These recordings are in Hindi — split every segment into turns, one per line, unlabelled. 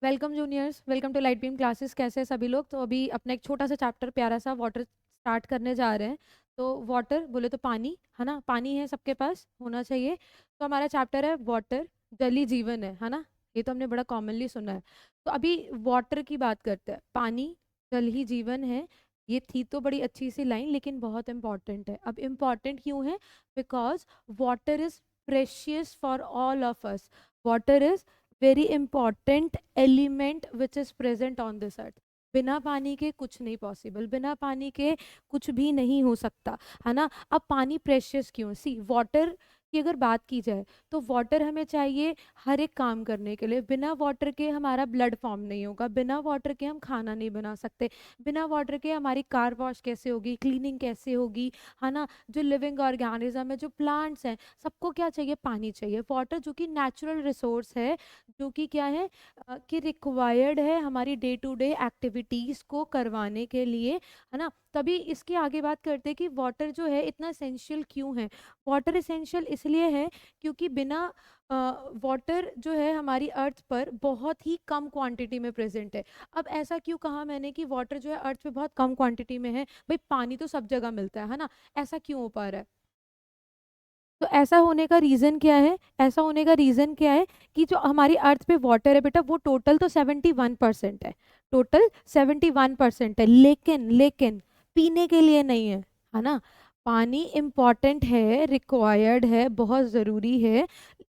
Welcome juniors, welcome to Light Beam classes. कैसे हैं सभी लोग? तो अभी अपना एक छोटा सा चैप्टर प्यारा सा वाटर स्टार्ट करने जा रहे हैं। तो वाटर बोले तो पानी है ना, पानी है सबके पास होना चाहिए। तो हमारा चैप्टर है वाटर, जल ही जीवन है ना। ये तो हमने बड़ा कॉमनली सुना है। तो अभी वाटर की बात करते हैं। पानी जल ही जीवन है, ये थी तो बड़ी अच्छी सी लाइन, लेकिन बहुत इंपॉर्टेंट है। अब इम्पॉर्टेंट क्यों है? Because water is precious for all of us. Water is very important element which is present on this earth. बिना पानी के कुछ नहीं पॉसिबल, बिना पानी के कुछ भी नहीं हो सकता, है ना। अब पानी प्रेशियस क्यों? सी, वाटर की अगर बात की जाए तो वाटर हमें चाहिए हर एक काम करने के लिए। बिना वाटर के हमारा ब्लड फॉर्म नहीं होगा, बिना वाटर के हम खाना नहीं बना सकते, बिना वाटर के हमारी कार वॉश कैसे होगी, क्लीनिंग कैसे होगी, है ना। जो लिविंग ऑर्गेनिज्म है, जो प्लांट्स हैं, सबको क्या चाहिए? पानी चाहिए। वाटर जो कि नेचुरल रिसोर्स है, जो कि क्या है कि रिक्वायर्ड है हमारी डे टू डे एक्टिविटीज को करवाने के लिए, है ना। तभी इसके आगे बात करते हैं कि वाटर जो है इतना एसेंशियल क्यों है। वाटर एसेंशियल इसलिए है क्योंकि बिना वाटर जो है हमारी अर्थ पर बहुत ही कम क्वांटिटी में प्रेजेंट है। अब ऐसा क्यों कहा मैंने कि वाटर जो है अर्थ पे बहुत कम क्वांटिटी में है? भाई पानी तो सब जगह मिलता है ना। ऐसा क्यों हो पा रहा है? तो ऐसा होने का रीज़न क्या है? ऐसा होने का रीज़न क्या है कि जो हमारी अर्थ पे वाटर है बेटा, वो टोटल तो 71% है, टोटल 71% है, लेकिन लेकिन पीने के लिए नहीं है ना। पानी इम्पॉर्टेंट है, रिक्वायर्ड है, बहुत ज़रूरी है।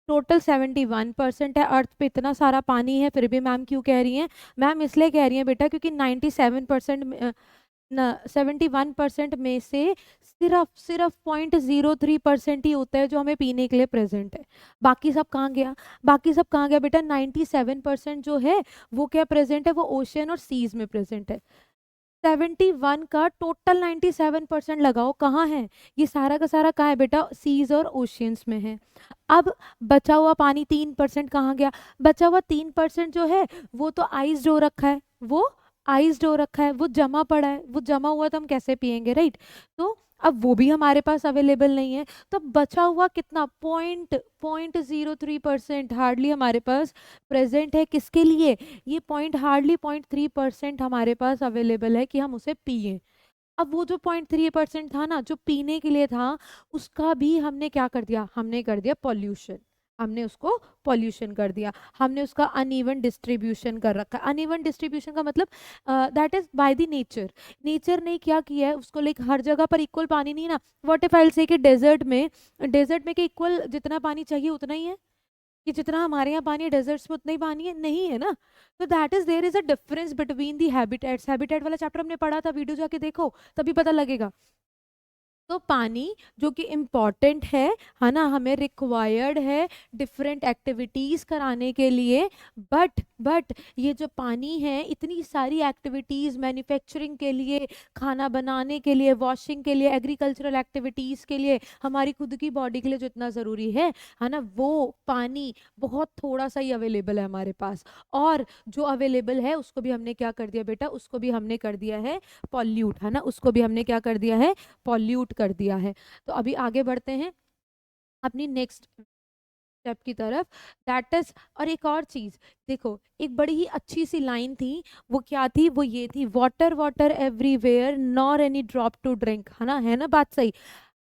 टोटल 71% है अर्थ पे, इतना सारा पानी है, फिर भी मैम क्यों कह रही हैं? मैम इसलिए कह रही हैं बेटा क्योंकि 97% न 71% में से सिर्फ सिर्फ 0.03% ही होता है जो हमें पीने के लिए प्रेजेंट है। बाकी सब कहाँ गया? बाकी सब कहाँ गया बेटा? 97% जो है वो क्या प्रेजेंट है? वो ओशियन और सीज में प्रेजेंट है। 71 का टोटल 97% लगाओ, कहाँ है? ये सारा का सारा कहाँ है बेटा? सीज और ओशियंस में है। अब बचा हुआ पानी 3% कहाँ गया? बचा हुआ 3% जो है वो तो आइस्ड हो रखा है, वो आइस्ड हो रखा है, वो जमा पड़ा है, वो जमा हुआ तो हम कैसे पिएंगे, राइट। तो अब वो भी हमारे पास अवेलेबल नहीं है। तो बचा हुआ कितना? 0.03% हार्डली हमारे पास प्रेजेंट है। किसके लिए? ये पॉइंट हार्डली 0.3% हमारे पास अवेलेबल है कि हम उसे पिए। अब वो जो 0.3% था ना, जो पीने के लिए था, उसका भी हमने क्या कर दिया? हमने कर दिया पॉल्यूशन। हमने उसको पॉल्यूशन कर दिया, हमने उसका अनइवन डिस्ट्रीब्यूशन कर रखा है। अनइवन डिस्ट्रीब्यूशन का मतलब that is by the nature. Nature ने क्या किया है उसको, लाइक हर जगह पर इक्वल पानी नहीं ना। व्हाट इफ आई से कि डेजर्ट में के इक्वल जितना पानी चाहिए उतना ही है, कि जितना हमारे यहाँ पानी है डेजर्ट्स में उतना ही पानी है? नहीं है ना। तो that is there is a difference between the habitats. Habitat वाला चैप्टर हमने पढ़ा था, वीडियो जाके देखो तभी पता लगेगा। तो पानी जो कि इम्पॉर्टेंट है ना, हमें रिक्वायर्ड है डिफरेंट एक्टिविटीज कराने के लिए। बट ये जो पानी है, इतनी सारी एक्टिविटीज मैन्युफैक्चरिंग के लिए, खाना बनाने के लिए, वॉशिंग के लिए, एग्रीकल्चरल एक्टिविटीज के लिए, हमारी खुद की बॉडी के लिए जो इतना ज़रूरी है ना, वो पानी बहुत थोड़ा सा ही अवेलेबल है हमारे पास। और जो अवेलेबल है उसको भी हमने क्या कर दिया बेटा? उसको भी हमने कर दिया है पॉल्यूट, है ना। उसको भी हमने क्या कर दिया है? पॉल्यूट कर दिया है। तो अभी आगे बढ़ते हैं अपनी नेक्स्ट स्टेप की तरफ, दैट इज। और एक और चीज देखो, एक बड़ी ही अच्छी सी लाइन थी, वो क्या थी? वो ये थी, water water everywhere nor any drop to drink, है ना बात सही?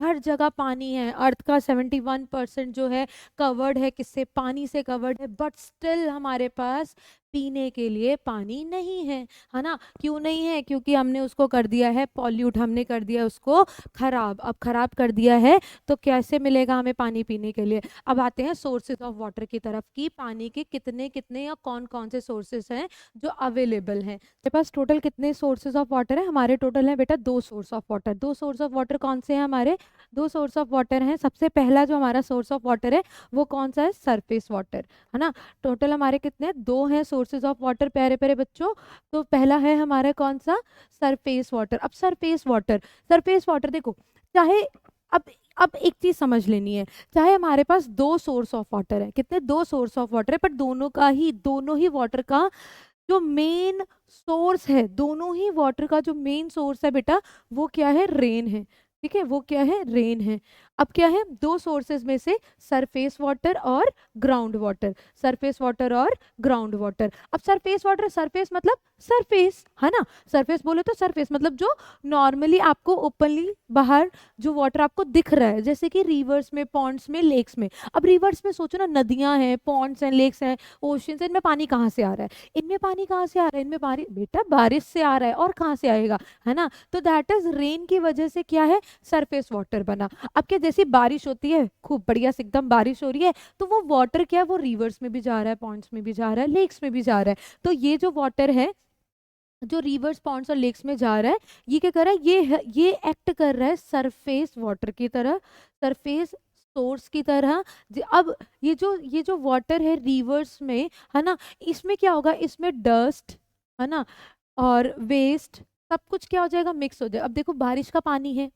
हर जगह पानी है। अर्थ का 71% जो है कवर्ड है, किससे? पानी से कवर्ड है। बट स्टिल हमारे पास पीने के लिए पानी नहीं है ना। क्यों नहीं है? क्योंकि हमने उसको कर दिया है पॉल्यूट, हमने कर दिया उसको खराब। अब खराब कर दिया है तो कैसे मिलेगा हमें पानी पीने के लिए? अब आते हैं सोर्सेज ऑफ वाटर की तरफ, कि पानी के कितने कितने या कौन कौन से सोर्सेज हैं जो अवेलेबल हैं। मेरे पास टोटल कितने सोर्सेज ऑफ वाटर है? हमारे टोटल है बेटा 2 source of water. 2 source of water कौन से हैं हमारे? 2 सोर्स ऑफ वाटर हैं। सबसे पहला जो हमारा सोर्स ऑफ वाटर है वो कौन सा है? सरफेस वाटर, है ना। टोटल हमारे कितने? 2 हैं सोर्सेज ऑफ वाटर, प्यारे प्यारे बच्चों। तो पहला है हमारा कौन सा? Surface water. अब सरफेस वाटर देखो, चाहे अब अब एक चीज समझ लेनी है, चाहे हमारे पास 2 सोर्स ऑफ वाटर है, कितने? 2 सोर्स ऑफ वाटर है, पर दोनों ही वाटर का जो मेन सोर्स है, दोनों ही वाटर का जो मेन सोर्स है बेटा, वो क्या है? रेन है। ठीक है, वो क्या है? रेन है। अब क्या है, दो सोर्सेज में से सरफेस वाटर और ग्राउंड वाटर, सरफेस वाटर और ग्राउंड वाटर। अब सरफेस वाटर, सरफेस मतलब सरफेस, है ना, सरफेस बोले तो सरफेस मतलब जो नॉर्मली आपको ओपनली बाहर जो वाटर आपको दिख रहा है, जैसे कि रिवर्स में, पॉन्ड्स में, लेक्स में। अब रिवर्स में सोचो ना, नदियां हैं, पॉन्ड्स हैं, लेक्स हैं, ओशन है, इनमें पानी कहाँ से आ रहा है, इनमें पानी कहाँ से आ रहा है, इनमें बारिश, बेटा बारिश से आ रहा है, और कहाँ से आएगा, है ना। तो दैट इज रेन की वजह से क्या है, सरफेस वाटर बना। अब क्या, जैसी बारिश होती है, खूब बढ़िया से एकदम बारिश हो रही है, तो वो वाटर क्या है, वो रिवर्स में भी जा रहा है, पॉन्ड्स में भी जा रहा है, लेक्स में भी जा रहा है। तो ये जो वाटर है जो रिवर्स, पॉन्ड्स और लेक्स में जा रहा है, ये क्या कर रहा है, ये एक्ट कर रहा है सरफेस वाटर की तरह, सरफेस सोर्स की तरह। अब ये जो वाटर है रिवर्स में, है ना, इसमें क्या होगा, इसमें डस्ट, है ना, और वेस्ट, सब कुछ क्या हो जाएगा, मिक्स हो जाएगा। अब देखो बारिश का पानी है,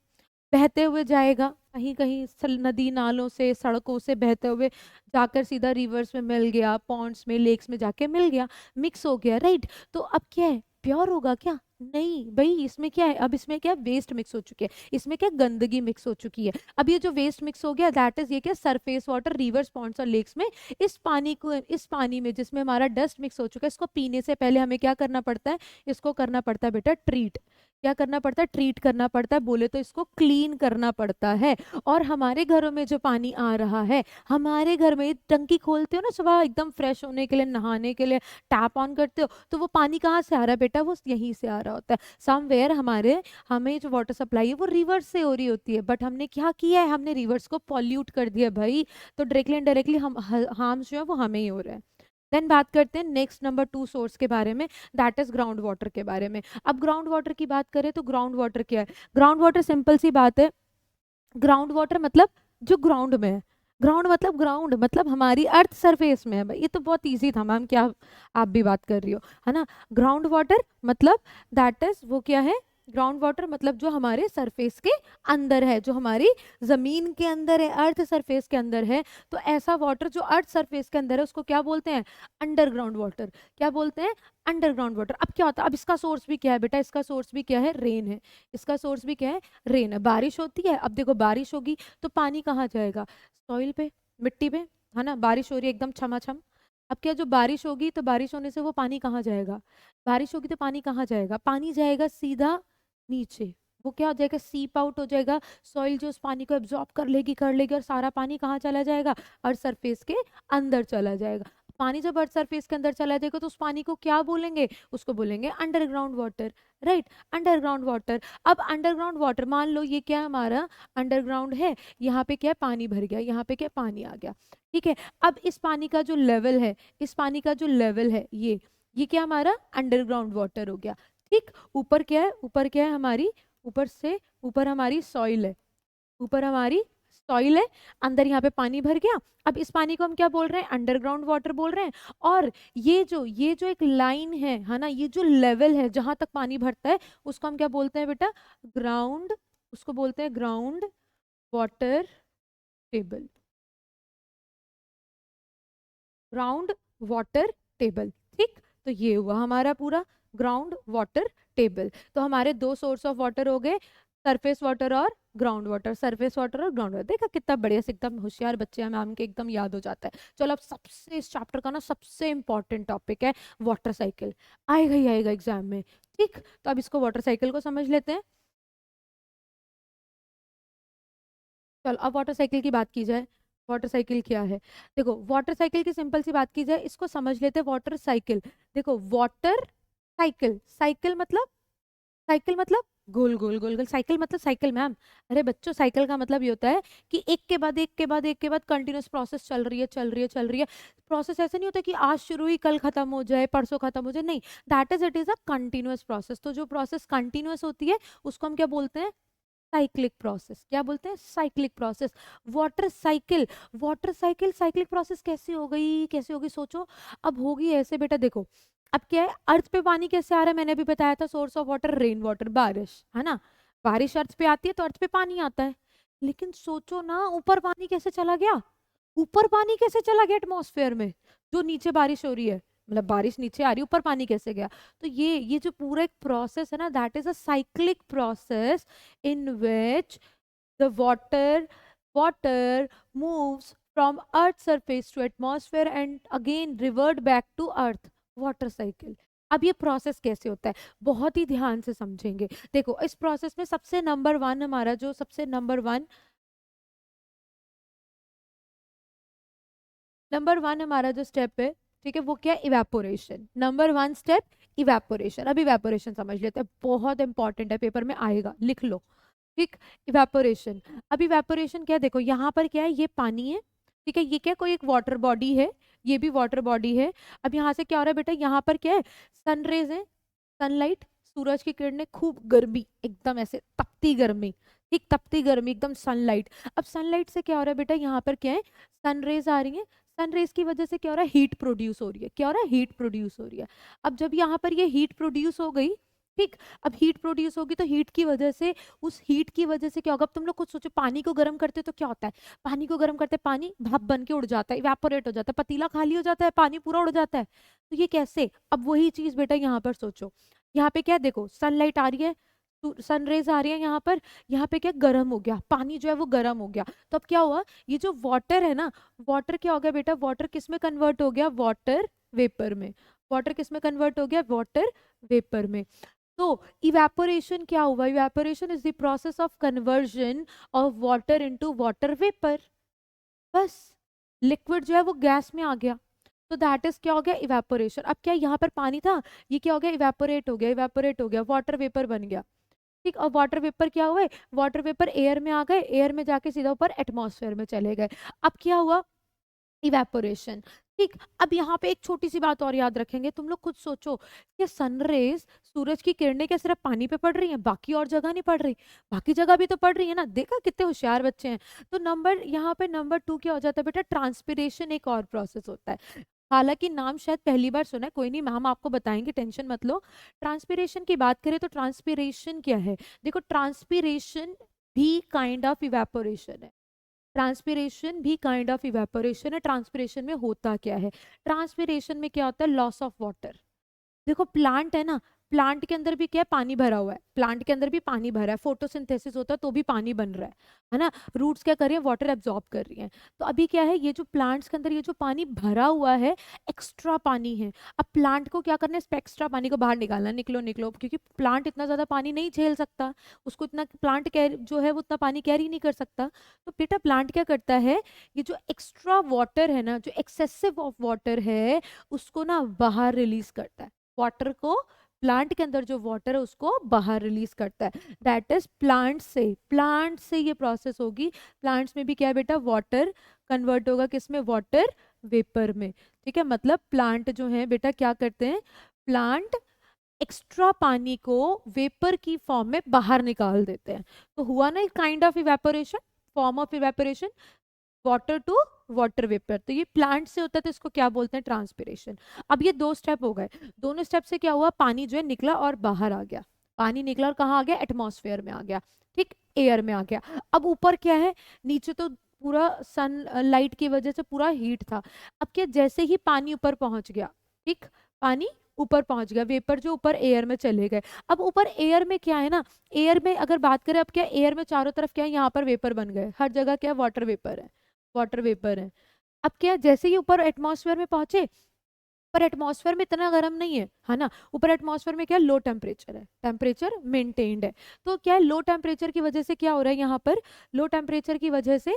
बहते हुए जाएगा, कहीं कहीं नदी नालों से, सड़कों से बहते हुए जाकर सीधा रिवर्स में मिल गया, पॉन्ड्स में, लेक्स में जाके मिल गया, मिक्स हो गया, राइट। तो अब क्या है, प्योर होगा क्या, नहीं भाई, इसमें क्या है, अब इसमें क्या है, वेस्ट मिक्स हो चुके हैं, इसमें क्या, गंदगी मिक्स हो चुकी है। अब ये जो वेस्ट मिक्स हो गया, दैट इज ये क्या, सरफेस वाटर रिवर्स, पॉन्ड्स और लेक्स में। इस पानी को, इस पानी में जिसमें हमारा डस्ट मिक्स हो चुका है, इसको पीने से पहले हमें क्या करना पड़ता है, इसको करना पड़ता है बेटा ट्रीट। क्या करना पड़ता है, ट्रीट करना पड़ता है, बोले तो इसको क्लीन करना पड़ता है। और हमारे घरों में जो पानी आ रहा है, हमारे घर में टंकी खोलते हो ना सुबह एकदम फ्रेश होने के लिए, नहाने के लिए टैप ऑन करते हो, तो वो पानी कहाँ से आ रहा है बेटा, वो यहीं से आ रहा होता है समवेयर। हमें जो वाटर सप्लाई है वो रिवर्स से हो रही होती है, बट हमने क्या किया है, हमने रिवर्स को पॉल्यूट कर दिया भाई। तो डायरेक्टली इनडायरेक्टली हम हार्म्स जो है वो हमें ही हो रहा है। देन बात करते हैं नेक्स्ट नंबर 2 सोर्स के बारे में, दैट इज ग्राउंड वाटर के बारे में। अब ग्राउंड वाटर की बात करें तो ग्राउंड वाटर क्या है, ग्राउंड वाटर सिंपल सी बात है, ग्राउंड वाटर मतलब जो ग्राउंड में है। ग्राउंड मतलब हमारी अर्थ सरफेस में है भाई, ये तो बहुत इजी था मैम, क्या आप भी बात कर रही हो, है ना। ग्राउंड वाटर मतलब दैट इज वो क्या है, ग्राउंड वाटर मतलब जो हमारे सरफेस के अंदर है, जो हमारी जमीन के अंदर है, अर्थ सरफेस के अंदर है। तो ऐसा वाटर जो अर्थ सरफेस के अंदर है उसको क्या बोलते हैं, अंडरग्राउंड वाटर। क्या बोलते हैं, अंडरग्राउंड वाटर। अब क्या होता है, अब इसका सोर्स भी क्या है बेटा, इसका सोर्स भी क्या है, रेन है। इसका सोर्स भी क्या है, रेन है। बारिश होती है, अब देखो बारिश होगी तो पानी कहाँ जाएगा, सॉइल पे, मिट्टी पे, है ना। बारिश हो रही है एकदम छमाछम, अब क्या, जो बारिश होगी तो बारिश होने से वो पानी कहाँ जाएगा, बारिश होगी तो पानी कहाँ जाएगा, पानी जाएगा सीधा नीचे। वो क्या हो जाएगा, सीप आउट हो जाएगा, सॉइल जो उस पानी को एब्जॉर्ब कर लेगी और सारा पानी कहाँ चला जाएगा, अर्थ सरफेस के अंदर चला जाएगा। पानी जब अर्थ सरफेस के अंदर चला जाएगा तो उस पानी को क्या बोलेंगे, उसको बोलेंगे underground water, right, underground water. अब अंडरग्राउंड वाटर, मान लो ये क्या है हमारा अंडरग्राउंड है, यहाँ पे क्या है, पानी भर गया, यहाँ पे क्या, पानी आ गया, ठीक है। अब इस पानी का जो लेवल है, इस पानी का जो लेवल है, ये क्या हमारा अंडरग्राउंड वाटर हो गया, ठीक। ऊपर क्या है, ऊपर क्या है हमारी, ऊपर से ऊपर हमारी सॉइल है, ऊपर हमारी सॉइल है, अंदर यहाँ पे पानी भर गया। अब इस पानी को हम क्या बोल रहे हैं, अंडरग्राउंड वाटर बोल रहे हैं। और ये जो एक लाइन है ना, ये जो लेवल है जहां तक पानी भरता है, उसको हम क्या बोलते हैं बेटा, ग्राउंड, उसको बोलते हैं ground water table, ground water table, ठीक। तो ये हुआ हमारा पूरा ग्राउंड वाटर टेबल। तो हमारे दो सोर्स ऑफ वाटर हो गए, सरफेस वाटर और ग्राउंड वाटर, सरफेस वाटर और ग्राउंड वाटर। देखा कितना बढ़िया से, एकदम होशियार बच्चे हैं मैम के, एकदम याद हो जाता है। चलो अब सबसे इस चैप्टर का ना सबसे इंपॉर्टेंट टॉपिक है वाटर साइकिल, आएगा ही आएगा एग्जाम में, ठीक। तो अब इसको वाटर साइकिल को समझ लेते हैं। चलो अब वाटर साइकिल की बात की जाए, वाटर साइकिल क्या है। देखो वाटर साइकिल की सिंपल सी बात की जाए, इसको समझ लेते हैं, वाटर साइकिल। देखो वाटर साइकिल, साइकिल मतलब गोल गोल गोल गोल, साइकिल मतलब साइकिल मैम। अरे बच्चों, साइकिल का मतलब ये होता है कि एक के बाद एक के बाद एक के बाद कंटिन्यूस प्रोसेस चल रही है, चल रही है, चल रही है। प्रोसेस ऐसे नहीं होता कि आज शुरू हुई कल खत्म हो जाए, परसों खत्म हो जाए, नहीं, that is it is a continuous process. तो जो प्रोसेस कंटिन्यूस होती है उसको हम क्या बोलते हैं, साइक्लिक प्रोसेस। क्या बोलते हैं, cyclic process. Water cycle, water cycle, cyclic process कैसे हो गई, कैसे होगी, सोचो। अब होगी ऐसे बेटा, देखो अब क्या है, अर्थ पे पानी कैसे आ रहा है, मैंने अभी बताया था, source of water rain water, बारिश, है ना। बारिश अर्थ पे आती है तो अर्थ पे पानी आता है। लेकिन सोचो ना, ऊपर पानी कैसे चला गया, ऊपर पानी कैसे चला गया एटमॉस्फेयर में, जो नीचे बारिश हो रही है, मतलब बारिश नीचे आ रही है, ऊपर पानी कैसे गया। तो ये जो पूरा एक प्रोसेस है ना, that is a cyclic process in which the water water moves from earth surface to atmosphere and again revert back to earth, water cycle. अब ये प्रोसेस कैसे होता है, बहुत ही ध्यान से समझेंगे। देखो इस प्रोसेस में सबसे नंबर वन हमारा जो सबसे नंबर वन हमारा जो स्टेप है, ठीक है, वो क्या है, evaporation. Number one step evaporation. अब इवेपोरेशन समझ लेते हैं, बहुत इंपॉर्टेंट है, पेपर में आएगा, लिख लो। ठीक, इवेपोरेशन। अब इवेपोरेशन क्या है, देखो यहाँ पर क्या है, ये पानी है, ठीक है, ये क्या कोई एक वाटर बॉडी है, ये भी वाटर बॉडी है। अब यहाँ से क्या हो रहा है बेटा, यहाँ पर क्या है, सनरेज है, सनलाइट, सूरज की किरणें, खूब गर्मी, एकदम ऐसे तपती गर्मी, ठीक, तपती गर्मी एकदम सनलाइट। अब सनलाइट से क्या हो रहा है बेटा, यहाँ पर क्या है, सनरेज आ रही है, सनरेज की वजह से क्या हो रहा है, हीट प्रोड्यूस हो रही है, क्या हो रहा है, हीट प्रोड्यूस हो रही है। अब जब यहाँ पर ये हीट प्रोड्यूस हो गई, ठीक, अब हीट प्रोड्यूस होगी तो हीट की वजह से, उस हीट की वजह से क्या होगा, अब तुम लोग खुद सोचो, पानी को गर्म करते तो क्या होता है, पानी को गर्म करते पानी भाप बन के उड़ जाता है, इवेपोरेट हो जाता है, पतीला खाली हो जाता है, पानी पूरा उड़ जाता है। तो ये कैसे, अब वही चीज बेटा यहाँ पर सोचो, यहाँ पे क्या देखो, सनलाइट आ रही है, सनरेज आ रही है, यहाँ पे क्या गर्म हो गया, पानी जो है वो गर्म हो गया। तो अब क्या हुआ, ये जो वाटर है ना, वाटर क्या हो गया बेटा, वाटर किस में कन्वर्ट हो गया, वाटर वेपर में। वाटर किस में कन्वर्ट हो गया, वाटर वेपर में। तो इवेपोरेशन क्या हुआ, evaporation is the process of conversion of water into water vapour. बस, लिक्विड जो है वो गैस में आ गया, तो दैट इज क्या हो गया, इवेपोरेशन। अब क्या यहाँ पर पानी था, ये क्या हो गया, इवेपोरेट हो गया, इवेपोरेट हो गया, वाटर वेपर बन गया। ठीक, और वाटर वेपर क्या हुए, वाटर वेपर एयर में आ गए, एयर में जाके सीधा ऊपर एटमॉस्फेयर में चले गए। अब क्या हुआ, इवेपोरेशन। ठीक, अब यहाँ पे एक छोटी सी बात और याद रखेंगे, तुम लोग खुद सोचो, ये सनरेज, सूरज की किरणें क्या सिर्फ पानी पे पड़ रही हैं, बाकी और जगह नहीं पड़ रही, बाकी जगह भी तो पड़ रही है ना, देखा कितने होशियार बच्चे हैं। तो नंबर यहाँ पे नंबर टू क्या हो जाता है बेटा, ट्रांसपिरेशन एक और प्रोसेस होता है, हालांकि नाम शायद पहली बार सुना है, कोई नहीं, हम आपको बताएंगे, टेंशन मत लो। ट्रांसपिरेशन की बात करें तो ट्रांसपिरेशन क्या है, देखो ट्रांसपिरेशन भी काइंड ऑफ इवेपोरेशन है, ट्रांसपिरेशन भी काइंड ऑफ इवेपोरेशन है। ट्रांसपिरेशन में होता क्या है, ट्रांसपिरेशन में क्या होता है, लॉस ऑफ वाटर। देखो प्लांट है ना, प्लांट के अंदर भी क्या है, पानी भरा हुआ है, प्लांट के अंदर भी पानी भरा है, फोटोसिंथेसिस होता है तो भी पानी बन रहा है ना, रूट्स क्या कर रही है, वाटर एब्जॉर्ब कर रही हैं। तो अभी क्या है, ये जो प्लांट्स के अंदर ये जो पानी भरा हुआ है, एक्स्ट्रा पानी है। अब प्लांट को क्या करना है, एक्स्ट्रा पानी को बाहर निकालना, निकलो निकलो, क्योंकि प्लांट इतना ज्यादा पानी नहीं झेल सकता, उसको इतना प्लांट कैरी जो है वो उतना पानी कैरी नहीं कर सकता। तो बेटा प्लांट क्या करता है, ये जो एक्स्ट्रा वाटर है ना, जो एक्सेसिव ऑफ वाटर है, उसको ना बाहर रिलीज करता है, वाटर को, प्लांट के अंदर जो वाटर है उसको बाहर रिलीज करता है। दैट इज प्लांट से ये प्रोसेस होगी। प्लांट्स में भी क्या है बेटा, वाटर कन्वर्ट होगा किसमें, वाटर वेपर में। ठीक है, मतलब प्लांट जो है बेटा क्या करते हैं, प्लांट एक्स्ट्रा पानी को वेपर की फॉर्म में बाहर निकाल देते हैं। तो हुआ ना kind of evaporation, form of evaporation, water to water vapour. तो ये प्लांट से होता है, तो इसको क्या बोलते हैं, ट्रांसपिरेशन। अब ये दो स्टेप हो गए, दोनों स्टेप से क्या हुआ, पानी जो है निकला और बाहर आ गया, पानी निकला और कहाँ आ गया, एटमॉस्फेयर में आ गया, ठीक, एयर में आ गया। अब ऊपर क्या है, नीचे तो पूरा सन लाइट की वजह से पूरा हीट था। अब क्या, जैसे ही पानी ऊपर पहुंच गया, ठीक, पानी ऊपर पहुंच गया, वेपर जो ऊपर एयर में चले गए। अब ऊपर एयर में क्या है ना, एयर में अगर बात करें, अब क्या एयर में चारों तरफ क्या है, यहाँ पर वेपर बन गए, हर जगह क्या वाटर वेपर है, वाटर वेपर है। अब क्या, जैसे ही ऊपर एटमॉस्फेयर में पहुंचे, पर एटमॉस्फेयर में इतना गर्म नहीं है ना, ऊपर एटमॉस्फेयर में क्या, लो टेम्परेचर है, टेम्परेचर मेंटेन्ड है। तो क्या है, लो टेम्परेचर की वजह से क्या हो रहा है यहाँ पर, लो टेम्परेचर की वजह से,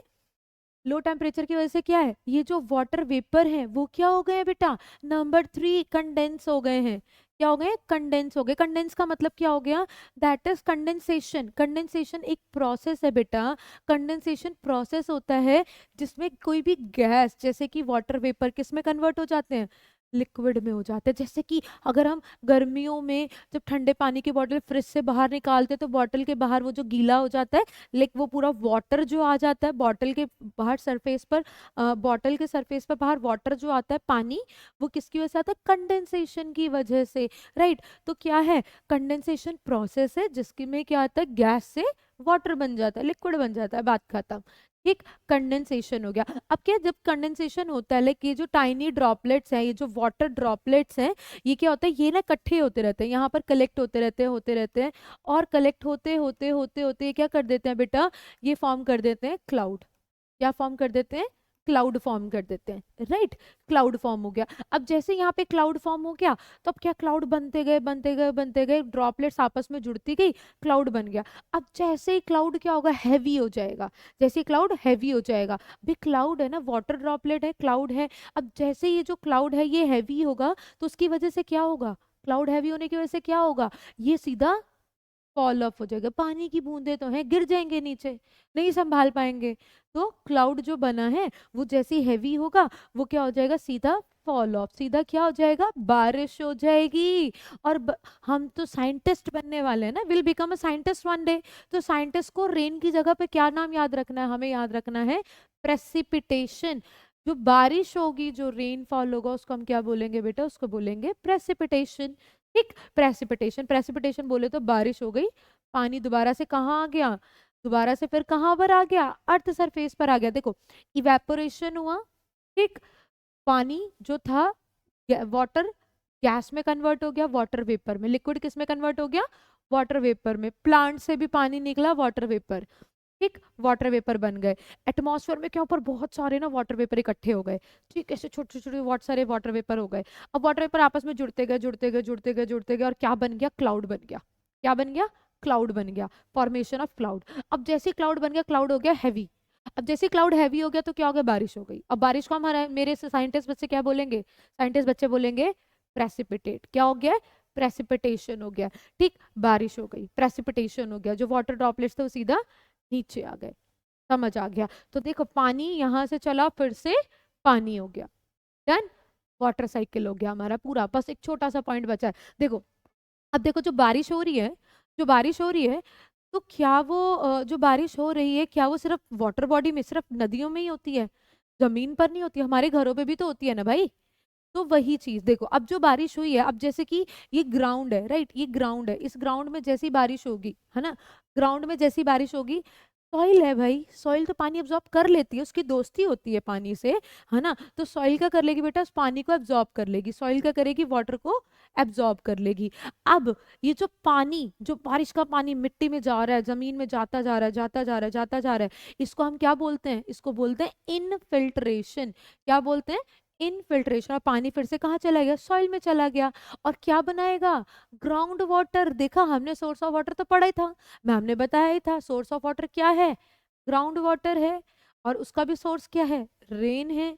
लो टेम्परेचर की वजह से क्या है, ये जो वाटर वेपर है वो क्या हो गए हैं बेटा, नंबर थ्री, कंडेंस हो गए हैं। क्या हो गए, कंडेंस हो गए। कंडेंस का मतलब क्या हो गया, दैट इज कंडेंसेशन। कंडेंसेशन एक प्रोसेस है बेटा, कंडेंसेशन प्रोसेस होता है जिसमें कोई भी गैस, जैसे कि वाटर वेपर, किस में कन्वर्ट हो जाते हैं, लिक्विड में हो जाते हैं। जैसे कि अगर हम गर्मियों में जब ठंडे पानी की बोतल फ्रिज से बाहर निकालते हैं, तो बोतल के बाहर वो जो गीला हो जाता है, लेकिन वो पूरा वाटर जो आ जाता है बॉटल के बाहर सरफेस पर, बॉटल के सरफेस पर बाहर वाटर जो आता है, पानी, वो किसकी वजह से आता है, कंडेंसेशन की वजह से, राइट। तो क्या है, कंडेंसेशन प्रोसेस है जिसकी में क्या आता है, गैस से वाटर बन जाता है, लिक्विड बन जाता है, बात खत्म। ठीक, कंडेंसेशन हो गया। अब क्या, जब कंडेंसेशन होता है, लाइक ये जो टाइनी ड्रॉपलेट्स हैं, ये जो वाटर ड्रॉपलेट्स हैं, ये क्या होता है, ये ना इकट्ठे होते रहते हैं, यहाँ पर कलेक्ट होते रहते हैं और कलेक्ट होते होते होते होते ये क्या कर देते हैं बेटा, ये फॉर्म कर देते हैं क्लाउड। क्या फॉर्म कर देते हैं, क्लाउड फॉर्म कर देते हैं, राइट। क्लाउड फॉर्म हो गया। अब जैसे यहाँ पे क्लाउड फॉर्म हो गया तो अब क्या, क्लाउड बनते गए बनते गए बनते गए, ड्रॉपलेट्स आपस में जुड़ती गई, क्लाउड बन गया। अब जैसे ही क्लाउड क्या होगा, हैवी हो जाएगा, जैसे क्लाउड हैवी हो जाएगा, अभी क्लाउड है ना, वाटर ड्रॉपलेट है, क्लाउड है। अब जैसे ये जो क्लाउड है ये हैवी होगा तो उसकी वजह से क्या होगा, क्लाउड हैवी होने की वजह से क्या होगा, ये सीधा फॉल ऑफ हो जाएगा। पानी की बूंदे तो हैं, गिर जाएंगे नीचे, नहीं संभाल पाएंगे। तो क्लाउड जो बना है वो जैसे हैवी होगा वो क्या हो जाएगा, सीधा फॉल ऑफ, सीधा क्या हो जाएगा, बारिश हो जाएगी। और हम तो साइंटिस्ट बनने वाले हैं ना, will become a scientist one day. तो साइंटिस्ट को रेन की जगह पे क्या नाम याद रखना है, हमें याद रखना है प्रेसिपिटेशन। जो बारिश होगी, जो रेनफॉल होगा, उसको हम क्या बोलेंगे बेटा, उसको बोलेंगे प्रेसिपिटेशन। ठीक, प्रेसिपिटेशन, प्रेसिपिटेशन बोले तो बारिश हो गई, पानी दोबारा से कहाँ आ गया, दोबारा से फिर कहाँ पर आ गया, अर्थ सरफेस पर आ गया। देखो इवेपोरेशन हुआ, ठीक, पानी जो था वाटर गैस में कन्वर्ट हो गया, वाटर वेपर में, लिक्विड किस में कन्वर्ट हो गया, वाटर वेपर में। प्लांट से भी पानी निकला, वाटर वेपर, ठीक, वाटर वेपर बन गए। एटमॉस्फेयर में क्या ऊपर बहुत सारे ना वाटर वेपर इकट्ठे हो गए, ठीक, ऐसे छोटे छोटे बहुत सारे वाटर वेपर हो गए। अब वाटर वेपर आपस में जुड़ते गए जुड़ते गए जुड़ते गए जुड़ते गए और क्या बन गया, क्लाउड बन गया। क्या बन गया, क्लाउड बन गया, फॉर्मेशन ऑफ क्लाउड। अब जैसे क्लाउड बन गया, क्लाउड हो गया हैवी। अब जैसे क्लाउड हैवी हो गया तो क्या हो गया, बारिश हो गई। अब बारिश को हमारे मेरे साइंटिस्ट बच्चे क्या बोलेंगे, साइंटिस्ट बच्चे बोलेंगे प्रेसिपिटेट। क्या हो गया, प्रेसिपिटेशन हो गया, ठीक, बारिश हो गई, प्रेसिपिटेशन हो गया, जो वाटर ड्रॉपलेट्स थे वो सीधा नीचे आ गए। समझ आ गया। तो देखो पानी यहां से चला, फिर से पानी हो गया, डन, वाटर साइकिल हो गया हमारा पूरा। बस एक छोटा सा पॉइंट बचा है। देखो अब देखो, जो बारिश हो रही है, जो बारिश हो रही है, तो क्या वो जो बारिश हो रही है क्या वो सिर्फ वाटर बॉडी में, सिर्फ नदियों में ही होती है, जमीन पर नहीं होती, हमारे घरों पे भी तो होती है ना भाई। तो वही चीज देखो, अब जो बारिश हुई है, अब जैसे कि ये ग्राउंड है, राइट, ये ग्राउंड है, इस ग्राउंड में जैसी बारिश होगी, है ना, ग्राउंड में जैसी बारिश होगी, सॉइल है भाई, सॉइल तो पानी एब्जॉर्ब कर लेती है, उसकी दोस्ती होती है पानी से, है ना। तो सॉइल क्या कर लेगी बेटा, उस पानी को एब्जॉर्ब कर लेगी, सॉइल क्या करेगी, वाटर को एब्जॉर्ब कर लेगी। अब ये जो पानी, जो बारिश का पानी मिट्टी में जा रहा है, जमीन में जाता जा रहा है, जाता जा रहा है, जाता जा रहा है, इसको हम क्या बोलते हैं, इसको बोलते हैं इनफिल्ट्रेशन। क्या बोलते हैं, इनफिल्ट्रेशन। और पानी फिर से कहाँ चला गया, सॉइल में चला गया, और क्या बनाएगा, ग्राउंड वाटर। देखा हमने, सोर्स ऑफ वाटर तो पढ़ा ही था, मैम ने बताया ही था, सोर्स ऑफ वाटर क्या है, ग्राउंड वाटर है, और उसका भी सोर्स क्या है, रेन है।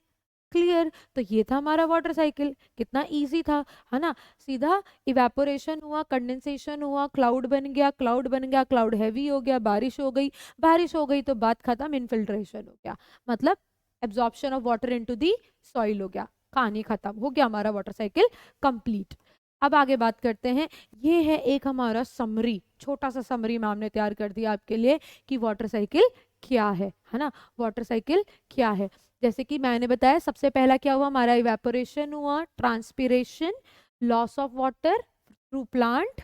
क्लियर। तो ये था हमारा वाटर साइकिल, कितना इजी था, है ना। सीधा इवेपोरेशन हुआ, कंडेंसेशन हुआ, क्लाउड बन गया, क्लाउड बन गया, क्लाउड हैवी हो गया, बारिश हो गई, बारिश हो गई तो बात खत्म, इनफिल्ट्रेशन हो गया, मतलब absorption of water into the soil हो गया, कहानी खत्म हो गया, हमारा वाटर साइकिल कंप्लीट। अब आगे बात करते हैं, ये है एक हमारा समरी, छोटा सा समरी मैम ने तैयार कर दिया आपके लिए कि वाटर साइकिल क्या है ना, वाटर साइकिल क्या है। जैसे कि मैंने बताया, सबसे पहला क्या हुआ हमारा, इवेपोरेशन हुआ, transpiration, loss of water through plant,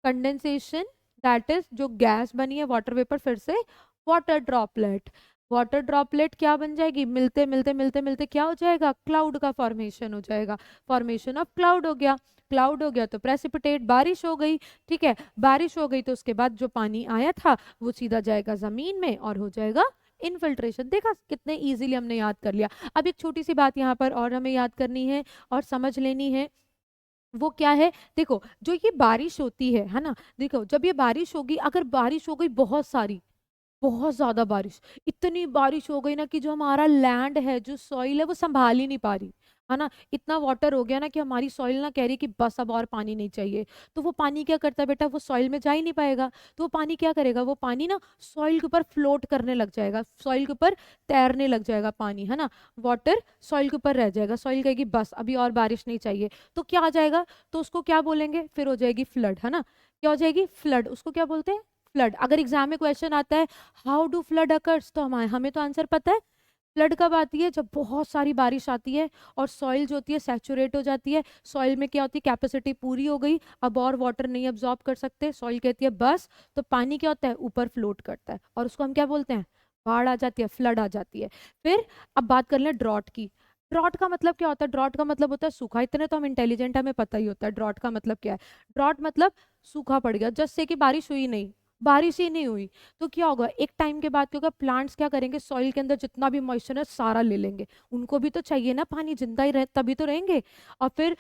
condensation, that is जो गैस बनी है वाटर वेपर, फिर से वाटर ड्रॉपलेट, वाटर ड्रॉपलेट क्या बन जाएगी, मिलते मिलते मिलते मिलते क्या हो जाएगा, क्लाउड का फॉर्मेशन हो जाएगा, फॉर्मेशन ऑफ क्लाउड हो गया, क्लाउड हो गया तो प्रेसिपिटेट, बारिश हो गई, ठीक है, बारिश हो गई तो उसके बाद जो पानी आया था वो सीधा जाएगा जमीन में और हो जाएगा इनफिल्ट्रेशन। देखा कितने इजीली हमने याद कर लिया। अब एक छोटी सी बात यहाँ पर और हमें याद करनी है और समझ लेनी है, वो क्या है, देखो जो ये बारिश होती है ना, देखो जब ये बारिश होगी, अगर बारिश हो गई बहुत सारी, बहुत ज्यादा बारिश, इतनी बारिश हो गई ना कि जो हमारा लैंड है, जो सॉइल है वो संभाल ही नहीं पा रही, है ना, इतना वाटर हो गया ना कि हमारी सॉइल ना कह रही कि बस अब और पानी नहीं चाहिए। तो वो पानी क्या करता है बेटा, वो सॉइल में जा ही नहीं पाएगा, तो वो पानी क्या करेगा, वो पानी ना सॉइल के ऊपर फ्लोट करने लग जाएगा, सॉइल के ऊपर तैरने लग जाएगा पानी, है ना, वाटर सॉइल के ऊपर रह जाएगा, सॉइल कहेगी बस अभी और बारिश नहीं चाहिए, तो क्या आ जाएगा, तो उसको क्या बोलेंगे, फिर हो जाएगी फ्लड, है ना, क्या हो जाएगी, फ्लड, उसको क्या बोलते हैं, फ्लड। अगर एग्जाम में क्वेश्चन आता है हाउ डू फ्लड अकर्स, तो हमें तो आंसर पता है, फ्लड कब आती है, जब बहुत सारी बारिश आती है और सॉइल जो होती है सैचुरेट हो जाती है, सॉइल में क्या होती है, कैपेसिटी पूरी हो गई, अब और वाटर नहीं अब्जॉर्ब कर सकते, सॉइल कहती है बस, तो पानी क्या होता है, ऊपर फ्लोट करता है, और उसको हम क्या बोलते हैं, बाढ़ आ जाती है, फ्लड आ जाती है। फिर अब बात कर लें ड्रॉट की। ड्रॉट का मतलब क्या होता है, ड्रॉट का मतलब होता है सूखा, इतने तो हम इंटेलिजेंट, हमें पता ही होता है ड्रॉट का मतलब क्या है। ड्रॉट मतलब सूखा पड़ गया, जस्ट से कि बारिश हुई नहीं, बारिश ही नहीं हुई, तो क्या होगा, एक टाइम के बाद क्या होगा, प्लांट्स क्या करेंगे, सॉइल के अंदर जितना भी मॉइस्चर है सारा ले लेंगे, उनको भी तो चाहिए ना पानी, जिंदा ही रहे तभी तो रहेंगे। और फिर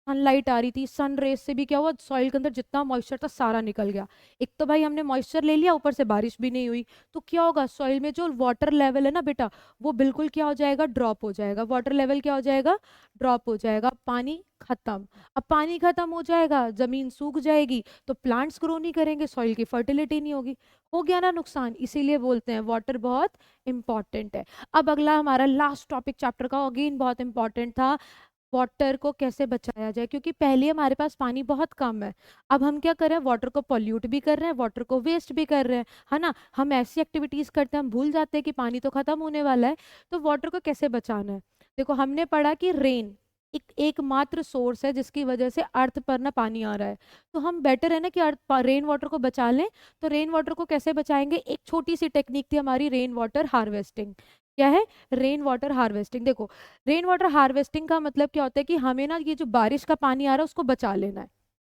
सनलाइट आ रही थी, सन रेज से भी क्या हुआ, सॉइल के अंदर जितना मॉइस्चर था सारा निकल गया। एक तो भाई हमने मॉइस्चर ले लिया, ऊपर से बारिश भी नहीं हुई, तो क्या होगा, सॉइल में जो वाटर लेवल है ना बेटा, वो बिल्कुल क्या हो जाएगा, ड्रॉप हो जाएगा। वाटर लेवल क्या हो जाएगा, ड्रॉप हो जाएगा, पानी खत्म। अब पानी खत्म हो जाएगा, जमीन सूख जाएगी, तो प्लांट्स ग्रो नहीं करेंगे, सॉइल की फर्टिलिटी नहीं होगी, हो गया ना नुकसान। इसीलिए बोलते हैं वाटर बहुत इंपॉर्टेंट है। अब अगला हमारा लास्ट टॉपिक चैप्टर का अगेन बहुत इंपॉर्टेंट था, वाटर को कैसे बचाया जाए, क्योंकि पहले हमारे पास पानी बहुत कम है। अब हम क्या कर रहे हैं, वाटर को पॉल्यूट भी कर रहे हैं, वाटर को वेस्ट भी कर रहे हैं, है ना। हम ऐसी एक्टिविटीज करते हैं, हम भूल जाते हैं कि पानी तो खत्म होने वाला है। तो वाटर को कैसे बचाना है, देखो हमने पढ़ा कि रेन एकमात्र सोर्स है जिसकी वजह से अर्थ पर ना पानी आ रहा है। तो हम बेटर है ना कि अर्थ रेन वाटर को बचा लें। तो रेन वाटर को कैसे बचाएंगे, एक छोटी सी टेक्निक थी हमारी, रेन वाटर हार्वेस्टिंग। क्या है, रेन वाटर हार्वेस्टिंग। देखो, रेन वाटर हार्वेस्टिंग का मतलब क्या होता है कि हमें ना ये जो बारिश का पानी आ रहा है उसको बचा लेना है,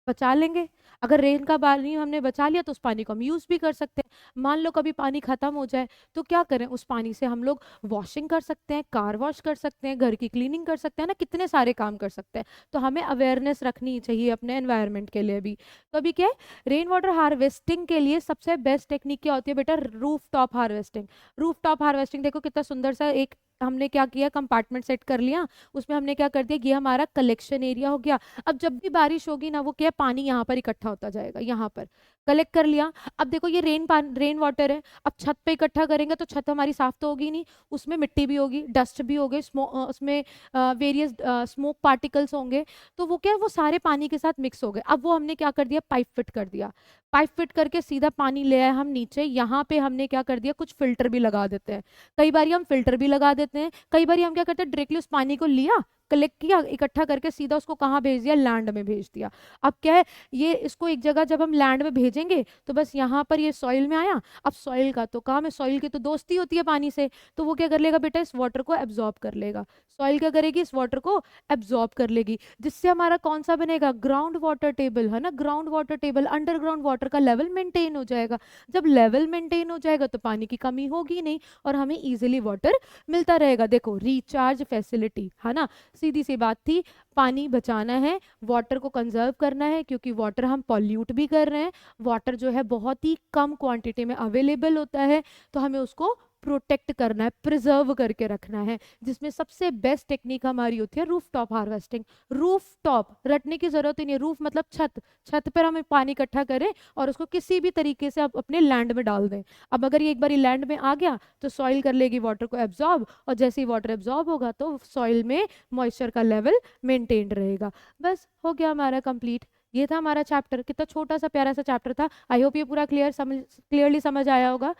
बचा लेंगे। अगर रेन का पानी हमने बचा लिया तो उस पानी को हम यूज भी कर सकते हैं। मान लो कभी पानी खत्म हो जाए तो क्या करें, उस पानी से हम लोग वॉशिंग कर सकते हैं, कार वॉश कर सकते हैं, घर की क्लीनिंग कर सकते हैं ना, कितने सारे काम कर सकते हैं। तो हमें अवेयरनेस रखनी चाहिए अपने एनवायरनमेंट के लिए भी। तो अभी क्या है, रेन वाटर हार्वेस्टिंग के लिए सबसे बेस्ट टेक्निक क्या होती है बेटा, roof top harvesting. Roof top harvesting देखो कितना सुंदर सा एक हमने क्या किया, कंपार्टमेंट सेट कर लिया, उसमें हमने क्या कर दिया, ये हमारा कलेक्शन एरिया हो गया। अब जब भी बारिश होगी ना, वो क्या है, पानी यहाँ पर इकट्ठा होता जाएगा, यहाँ पर कलेक्ट कर लिया। अब देखो ये रेन वाटर है, अब छत पे इकट्ठा करेंगे तो छत हमारी साफ तो होगी नहीं, उसमें मिट्टी भी होगी, डस्ट भी होगी, उसमें वेरियस स्मोक पार्टिकल्स होंगे। तो वो क्या है, वो सारे पानी के साथ मिक्स हो गए। अब वो हमने क्या कर दिया, पाइप फिट कर दिया, पाइप फिट करके सीधा पानी ले आए हम नीचे। यहाँ पे हमने क्या कर दिया, कुछ फिल्टर भी लगा देते हैं। कई बार हम फिल्टर भी लगा देते हैं, कई बार हम क्या करते हैं, डायरेक्टली उस पानी को लिया, कलेक्ट किया, इकट्ठा करके सीधा उसको कहाँ भेज दिया, लैंड में भेज दिया। अब क्या है, ये इसको एक जगह जब हम लैंड में भेजेंगे तो बस यहाँ पर ये सॉइल में आया। अब सॉइल का तो काम है, सॉइल की तो दोस्ती होती है पानी से, तो वो क्या कर लेगा बेटा, इस वाटर को एब्जॉर्ब कर लेगा। सॉइल क्या करेगी, इस वाटर को एब्जॉर्ब कर लेगी, जिससे हमारा कौन सा बनेगा, ग्राउंड वाटर टेबल, है ना। Ground water table, underground water का लेवल मेंटेन हो जाएगा। जब लेवल मेंटेन हो जाएगा तो पानी की कमी होगी नहीं और हमें इजीली वाटर मिलता रहेगा। देखो रिचार्ज फैसिलिटी, है ना, सीधी सी बात थी, पानी बचाना है, वाटर को कंजर्व करना है, क्योंकि वाटर हम पॉल्यूट भी कर रहे हैं। वाटर जो है बहुत ही कम क्वांटिटी में अवेलेबल होता है, तो हमें उसको प्रोटेक्ट करना है, प्रिजर्व करके रखना है, जिसमें सबसे बेस्ट टेक्निक हमारी होती है roof top harvesting. Roof top रटने की जरूरत ही नहीं है, रूफ मतलब छत, छत पर हम पानी इकट्ठा करें और उसको किसी भी तरीके से आप अपने लैंड में डाल दें। अब अगर ये एक बार लैंड में आ गया तो सॉइल कर लेगी वाटर को एब्जॉर्ब, और जैसे ही वाटर एब्जॉर्ब होगा तो सॉइल में मॉइस्चर का लेवल मेंटेन रहेगा। बस हो गया हमारा कंप्लीट। ये था हमारा चैप्टर, कितना छोटा सा प्यारा सा चैप्टर था। आई होप ये पूरा क्लियरली समझ आया होगा।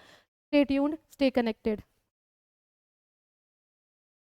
Stay tuned, stay connected.